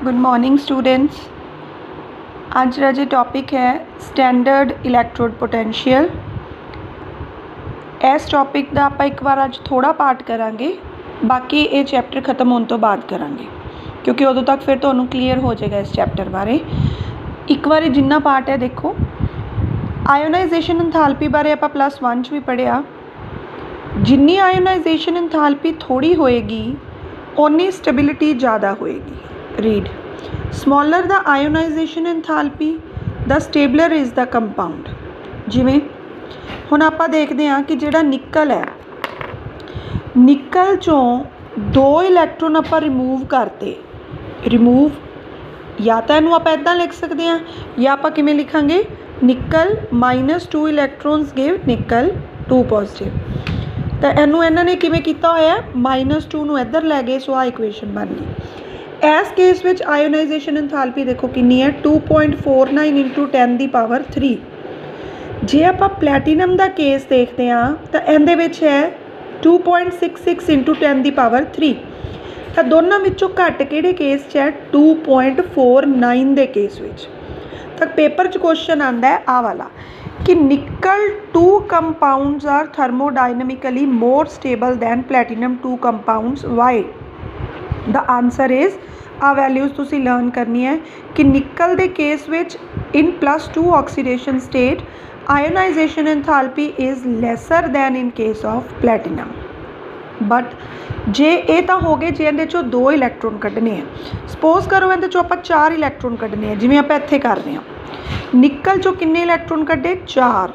Good morning students. आज का जो टॉपिक है स्टैंडर्ड इलैक्ट्रोड पोटेंशियल। इस टॉपिक का आप एक बार अज थोड़ा पार्ट करांगे, बाकी ये चैप्टर खत्म होने तो बाद करांगे क्योंकि उदों तक फिर तुहानूं क्लीयर हो जाएगा इस चैप्टर बारे। एक बार जिन्ना पार्ट है देखो, आयोनाइजेशन एंथैल्पी बारे आपां +1 च भी पढ़िया। जिन्नी आयोनाइजेशन एंथैल्पी थोड़ी होएगी उन्नी स्टेबिलिटी ज़्यादा होएगी। Read, smaller the ionization enthalpy the stabler is the compound. जिमें हुण आपां देखते हैं कि जिहड़ा निकल है, निकल चों 2 इलैक्ट्रॉन आपां रिमूव करते। रिमूव या तो इनू आपां इदां लिख सकते हैं या आपां किवें लिखांगे, निकल -2 इलैक्ट्रॉन्स गिव निकल 2 पॉजिटिव। तो इनू इन्होंने किवें कीता होया, -2 नूं इधर लै गए, सो आ इक्वेशन बन गई। इस केस विच आयोनाइजेशन एंथैल्पी देखो कितनी है, 2.49 × 10⁻³ जे आपां प्लैटिनम का केस देखते हैं तो इहदे विच है 2.66 × 10⁻³ तो दोनों विचों घट किहड़े केस च है, 2.49 के केस विच। तो पेपर च क्वेश्चन आंदा है आ वाला कि nickel 2 compounds are thermodynamically more stable than platinum 2 compounds, why? The answer is आ वैल्यूज़ तुसी लर्न करनी है कि निकल के case which in +2 oxidation state ionization enthalpy is lesser than in case of platinum. But जे ये तो हो गए जे इहदे चों 2 इलैक्ट्रॉन कढ़ने हैं। सपोज करो इहदे चों आपां 4 इलैक्ट्रॉन कढ़ने हैं, जिवें आपां इत्थे कर रहे हैं। निकल चों किन्ने इलैक्ट्रॉन कढ़े, 4।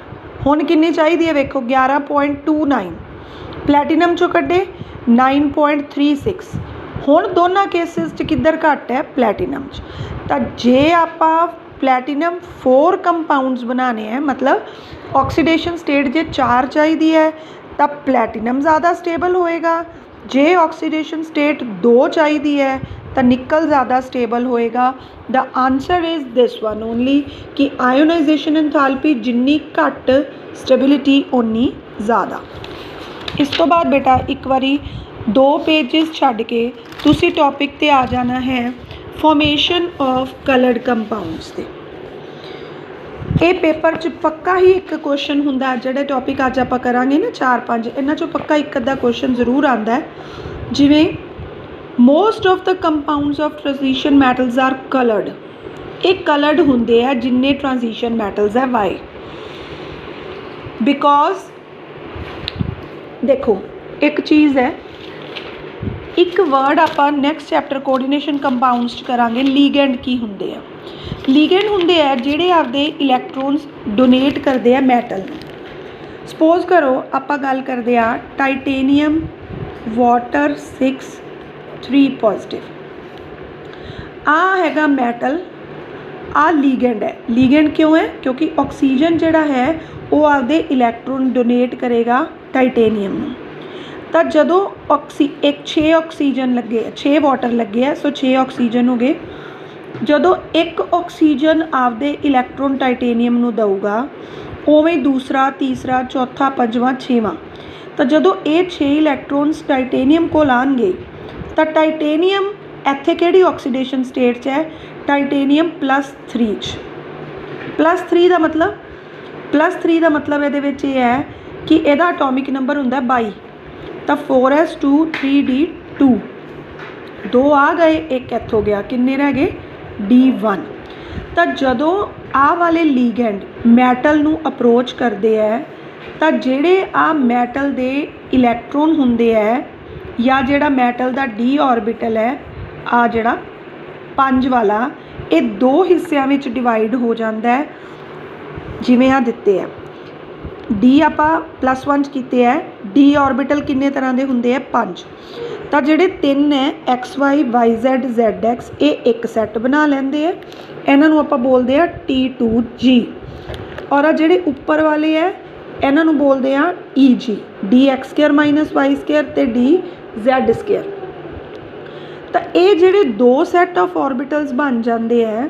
हुण किन्नी चाहिदी है, वेखो 11.29। प्लैटिनम चों कढ़े 9.36। हुण दोनों केसिस च किधर घट है, प्लैटिनम च। तो जे आपां प्लैटिनम 4 कंपाउंड्स बनाने हैं, मतलब ऑक्सीडेशन स्टेट जे 4 चाहिदी है तो प्लैटिनम ज़्यादा स्टेबल होएगा। जे ऑक्सीडेशन स्टेट 2 चाहिदी है तो निकल ज़्यादा स्टेबल होएगा। The answer is this one only कि आयोनाइजेशन एंथैल्पी जिन्नी घट स्टेबिलिटी उन्नी ज़्यादा। इस तो बाद बेटा एक बारी 2 पेजेस छड्ड के तुसी टॉपिक ते आ जाना है फॉर्मेशन ऑफ कलर्ड कंपाउंड्स ते। ये पेपर च पक्का ही एक क्वेश्चन हुंदा, जिहड़े टॉपिक अज आपां करांगे ना 4-5, इन्हां चों पक्का एक अद्धा क्वेश्चन जरूर आंदा है। जिवें most of the compounds of transition metals are coloured. ये कलर्ड हुंदे आ जिन्ने ट्रांजिशन मैटल्स है, वाई? बिकॉज देखो एक चीज़ है, एक वर्ड आपां नैक्सट चैप्टर कोऑर्डिनेशन कंपाउंड्स करांगे, लीगेंड की हुंदे आ। लीगेंड हुंदे आ जिहड़े आपदे इलैक्ट्रॉन्स डोनेट करते हैं मैटल। सपोज करो आपां गल करदे आ टाइटेनियम वाटर 6 3 पॉजिटिव। आ हैगा मैटल, आ लीगेंड है। लीगेंड क्यों है? क्योंकि ऑक्सीजन जिहड़ा है वो आपदे इलैक्ट्रॉन डोनेट करेगा टाइटेनियम नूं। तो जदों 6 ऑक्सीजन लगे, 6 वाटर लगे है, सो 6 ऑक्सीजन हो गए। जदों एक ऑक्सीजन आपदे इलैक्ट्रॉन टाइटेनियम नूं दऊगा, उवें दूसरा, तीसरा, चौथा, पंजवां, 6वां। तो जदों ये 6 इलैक्ट्रॉन्स टाइटेनियम को आउणगे तो टाइटेनियम इत्थे किहड़ी ऑक्सीडेशन स्टेट च है, टाइटेनियम +3 च। +3 का मतलब इहदे विच ये है कि इहदा एटॉमिक नंबर हुंदा 22। तो 4s2 3d2, 2 आ गए, एक इत्थे हो गया, किन्ने रह गए, d1। तो जदों आ वाले लीगेंड मैटल नूं अप्रोच करते हैं तो जिहड़े आ मैटल दे इलैक्ट्रॉन हुंदे है या जिहड़ा मैटल दा d ऑर्बिटल है, आ जिहड़ा 5 वाला, ये 2 हिस्सिਆਂ ਵਿੱਚ डिवाइड हो जाता है। जिवें आ दिते है डी आपां +1 कीते है, डी ऑर्बिटल किन्ने तरह के हुंदे है, 5। तो जिहड़े 3 है XY YZ ZX, ये एक सैट बना लेंदे है। इन्हां नूं आपां बोलदे आ T2G। और आ जिहड़े उपर वाले है इन्हां नूं बोलदे आ EG, DX² - Y² ते DZ²। तो ये जिहड़े 2 सैट ऑफ ऑर्बिटल्स बन जाते हैं,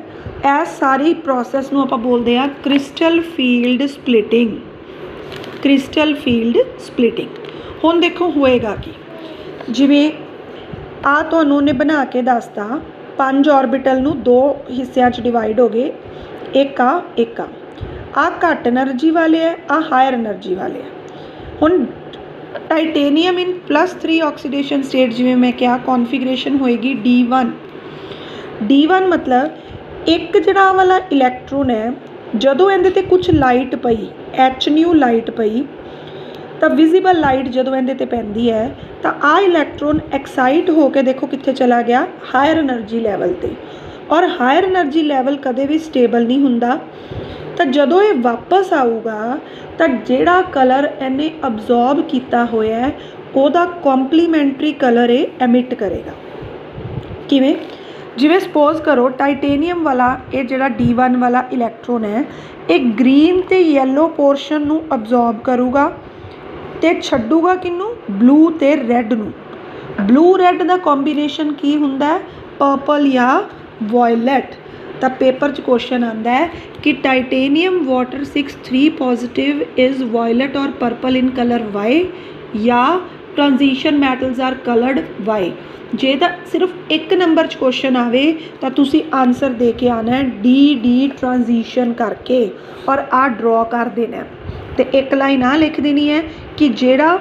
इस सारी प्रोसैस नूं आपां बोलदे आ crystal field splitting. Crystal field splitting. हुण देखो होएगा कि जिवें आ तुहानूं ने बना के दसता 5 ऑर्बिटल ਨੂੰ 2 ਹਿੱਸਿਆਂ 'ਚ ਡਿਵਾਈਡ ਹੋ ਗਏ, ਇੱਕ ਆ ਘੱਟ એનર્ਜੀ ਵਾਲੇ ਹੈ, ਆ ਹਾਇਰ એનર્ਜੀ ਵਾਲੇ ਹੈ। ਹੁਣ टाइटेनियम इन +3 ऑक्सीडेशन स्टेट जिवें मैं क्या कॉन्फिगरेशन होएगी D1 मतलब एक जिहड़ा वाला इलैक्ट्रॉन है जदों इहदे ते कुछ लाइट पई HNu लाइट पई तो विजिबल लाइट जदों इहदे ते पैंदी है तो आ इलैक्ट्रॉन एक्साइट होकर देखो कित्थे चला गया हायर एनर्जी लैवल ते, और हायर एनर्जी लैवल कदे भी स्टेबल नहीं हुंदा। तो जदों ये वापस आऊगा तो जिहड़ा कलर इन्हें अबजॉर्ब किया होया है उहदा कॉम्पलीमेंटरी कलर ये एमिट करेगा। किवें जिवें सपोज करो टाइटेनियम वाला ये जिहड़ा D1 वाला इलैक्ट्रॉन है ये ग्रीन ते येलो पोर्शन नूं अबजॉर्ब करूगा ते छड्डूगा किनू ब्लू ते रैड नूं। ब्लू रैड दा कॉम्बीनेशन की हुंदा है पर्पल या वायलट। तो पेपर च क्वेश्चन आता है कि titanium water 6(3) positive is violet और पर्पल इन कलर वाई, या transition metals are coloured why. जे तो सिर्फ एक नंबर च क्वेश्चन आवे तो तुसी आंसर दे के आना है डी ट्रांजिशन करके और आ ड्रॉ कर देना है। तो एक लाइन आ लिख देनी है कि जेड़ा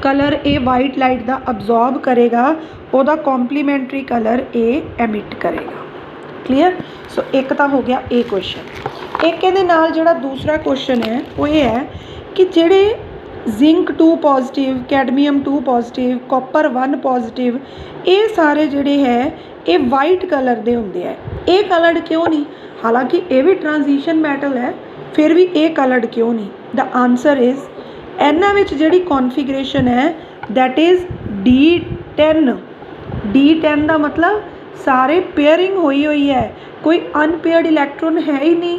कलर ए वाइट लाइट का अबजॉर्ब करेगा ਉਹਦਾ कॉम्पलीमेंटरी कलर ए एमिट करेगा। क्लीयर। सो एक तो हो गया ए क्वेश्चन। एक ये नाल जिहड़ा दूसरा क्वेश्चन है वो ये है कि जिहड़े zinc 2 positive, cadmium 2 positive, copper 1 positive, ये सारे जिहड़े है ये वाइट कलर दे हुंदे है। ये कलर्ड क्यों नहीं, हालांकि ये भी ट्रांजिशन मैटल है फिर भी ये कलर्ड क्यों नहीं। द आंसर इज़ इन्हां विच जिहड़ी कॉन्फिगरेशन है दैट इज़ D10। D10 का मतलब सारे पेयरिंग हुई है, कोई अनपेयर्ड इलैक्ट्रॉन है ही नहीं।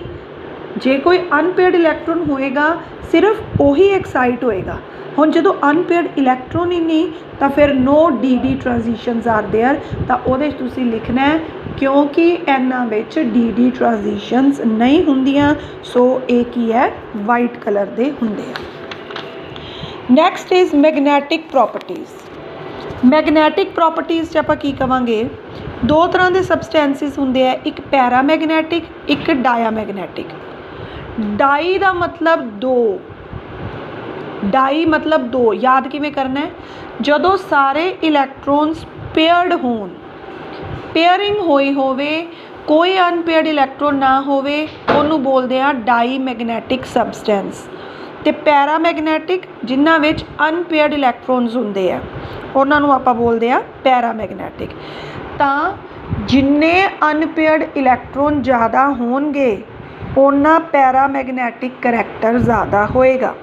जे कोई अनपेयर्ड इलैक्ट्रॉन होएगा सिर्फ वही एक्साइट होएगा। हुण जदों अनपेयर्ड इलैक्ट्रॉन ही नहीं तो फिर no D transitions are there. तो उहदे च तुसीं लिखना है क्योंकि इन्हां विच डी ट्रांजिशनस नहीं हुंदियां, सो ये की है वाइट कलर दे हुंदे आ। Next is magnetic properties. Magnetic properties च आपां की कवांगे, दो तरह के सबसटैंसिस होंगे है, एक पैरामैगनैटिक एक डायामैगनैटिक। डाई का मतलब दो, डाई मतलब दो, याद किवें करना है, जदों सारे इलैक्ट्रॉन्स पेयर्ड होन, पेयरिंग होई होवे, कोई अनपेयर्ड इलैक्ट्रॉन ना होवे, उन्होंने बोलते हैं डाई मैगनैटिक सबसटैंस। तो पैरामैगनैटिक जिन्हां विच अनपेयर्ड इलैक्ट्रॉन्स होंगे है उन्होंने आपां बोलते हैं पैरामैगनैटिक। तो जिन्ने अनपेयर्ड इलैक्ट्रॉन ज़्यादा होणगे उन्ना पैरामैगनैटिक करैक्टर ज़्यादा होएगा।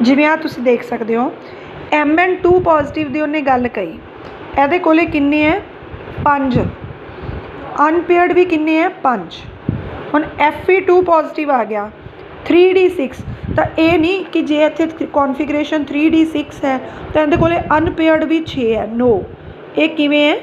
जिवें आ तुसीं देख सकते हो Mn2 पॉजिटिव की उन्हें गल कही, इहदे कोले किन्ने है 5, अनपेयर्ड भी किन्ने है 5। हुण Fe2 पॉजिटिव आ गया 3d6। तो ये नहीं कि जे इत्थे कॉन्फिगरेशन 3d6 है तो इहदे कोले अनपेयर्ड भी 6 है, नो। ये किवें है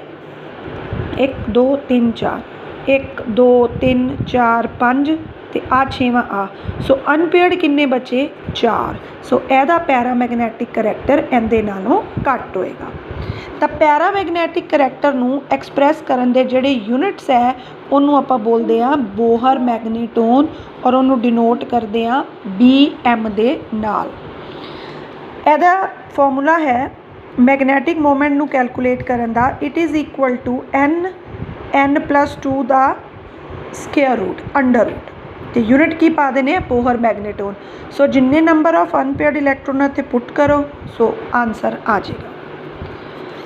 1 2 3 4, 1 2 3 4 5 तो आ 6वां आ, सो अनपेयर्ड किन्ने बचे 4। सो एदा पैरामैगनैटिक करैक्टर इहदे नालों घट होएगा। तो पैरामैगनैटिक करैक्टर नूं एक्सप्रैस करन दे जिहड़े यूनिट्स है उन्होंने आपां बोलते हैं बोहर मैगनीटोन और उन्होंने डिनोट करते हैं BM दे नाल। एदा फॉर्मूला है मैगनैटिक मोमेंट नूं कैलकुलेट करन दा, it is equal to n+2 दा स्केयर रूट अंडर रूट। तो यूनिट की पा देने बोहर मैगनीटोन। सो जिन्ने नंबर ऑफ अनपेयर्ड इलैक्ट्रॉन इत्थे पुट करो सो आंसर आ जाएगा।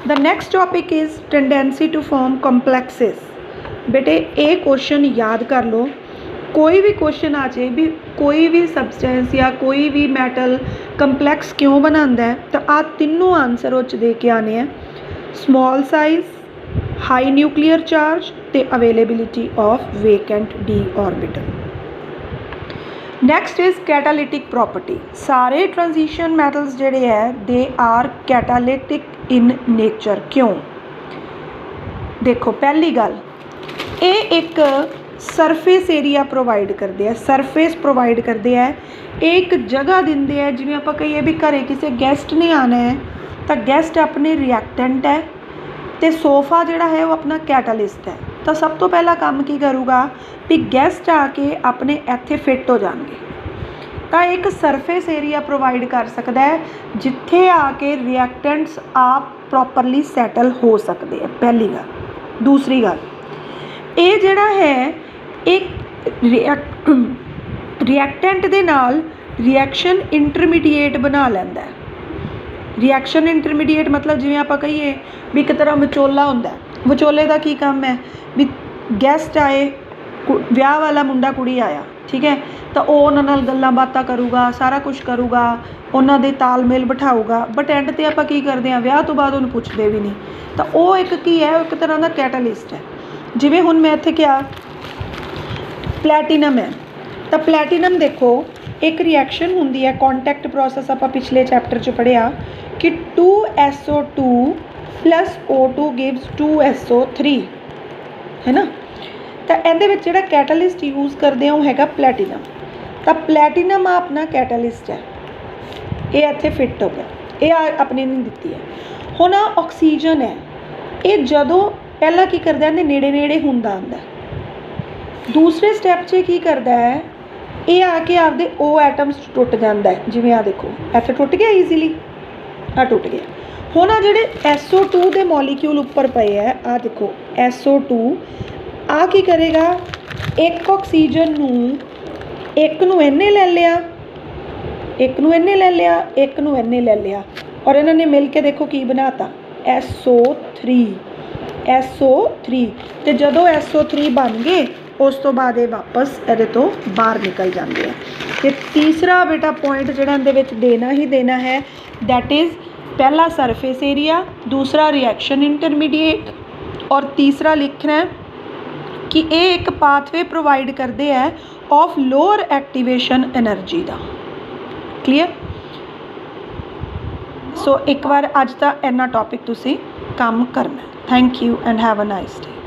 The next topic is tendency to form complexes. बेटे ये क्वेश्चन याद कर लो, कोई भी क्वेश्चन आ जाए भी कोई भी सबसटेंस या कोई भी मैटल कंपलैक्स क्यों बनाता है तो आ तीनों आंसर उस दे के आने हैं, small size, high nuclear charge ते availability of vacant d orbital. Next is catalytic property. सारे ट्रांजिशन मैटल्स जिहड़े है they are catalytic in nature. क्यों? देखो पहली गल ये एक सरफेस एरिया प्रोवाइड करते हैं, सरफेस प्रोवाइड करते हैं, एक जगह देंगे है। जिवें आपां कहिए भी घरे किसी गैसट ने आना है तो गैसट अपने रिएक्टेंट है तो सोफा जिहड़ा है वो अपना कैटालिस्ट है। तो सब तो पहला काम की करूँगा भी गैसट आके अपने इत्थे फिट हो जाएंगे, तो एक सरफेस एरिया प्रोवाइड कर सकता है जिथे आके रिएक्टेंट्स आप प्रॉपरली सैटल हो सकते हैं, पहली गल। दूसरी गल ये जिहड़ा है एक रिएक्टेंट दे नाल रिएक्शन इंटरमीडिएट बना लैंदा है। रिएक्शन इंटरमीडिएट मतलब जिवें आपां कहीए भी एक तरह विचोला हुंदा है। विचोले का की काम है भी गैसट आए, विआह वाला मुंडा कुड़ी आया, ठीक है, तो वो उन्हां नाल गल्लां बातां करूगा, सारा कुछ करूगा, उन्हां दे तालमेल बिठाऊगा, बट एंड ते आपां की करदे हां विआह तो बाद उन्हूं पुछदे भी नहीं। तो वो एक की है, एक तरह का कैटालिस्ट है। जिवें हुण मैं इत्थे क्या प्लैटिनम है, तो प्लैटिनम देखो एक रिएक्शन होंदी है, कॉन्टैक्ट प्रोसैस आपां पिछले चैप्टर च पढ़िया कि 2SO2 + O2 गिव्स 2SO3 है ना। तो ये जो कैटालिस्ट यूज़ करते हैं वो हैगा प्लैटिनम। तो प्लैटिनम अपना कैटालिस्ट है, ये इत्थे फिट हो गया, ये अपने नहीं दिती है। हुण ऑक्सीजन है, ये जदों पहला की करदा है नेड़े नेड़े हुंदा आंदा, दूसरे स्टैप च की करदा है ये आके आपदे ओ एटम्स टुट जाता है। जिवें आ देखो इत्थे टुट गया ईजीली, आ टुट गया। हुण आ जिहड़े SO2 के मॉलीक्यूल उपर पे है, आ देखो SO2 आ की करेगा, एक ऑक्सीजन नूं एक नूं इन्ने ले लिया, एक नूं इन्ने ले लिया, एक नूं इन्ने ले लिया, और इन्होंने मिल के देखो की बनाता SO3। SO3 तो जदों SO3 बन गए उस तो बाद ये वापस ये तो बाहर निकल जाते हैं। तो तीसरा बेटा पॉइंट जिहड़ा इहदे विच देना ही देना है, दैट इज़ पहला सरफेस एरिया, दूसरा रिएक्शन इंटरमीडिएट, और तीसरा लिखना है कि ये एक पाथवे प्रोवाइड करते हैं ऑफ लोअर एक्टिवेशन एनर्जी का। क्लीयर। सो एक बार अज का इन्ना टॉपिक तुसी काम करना। Thank you and have a nice day.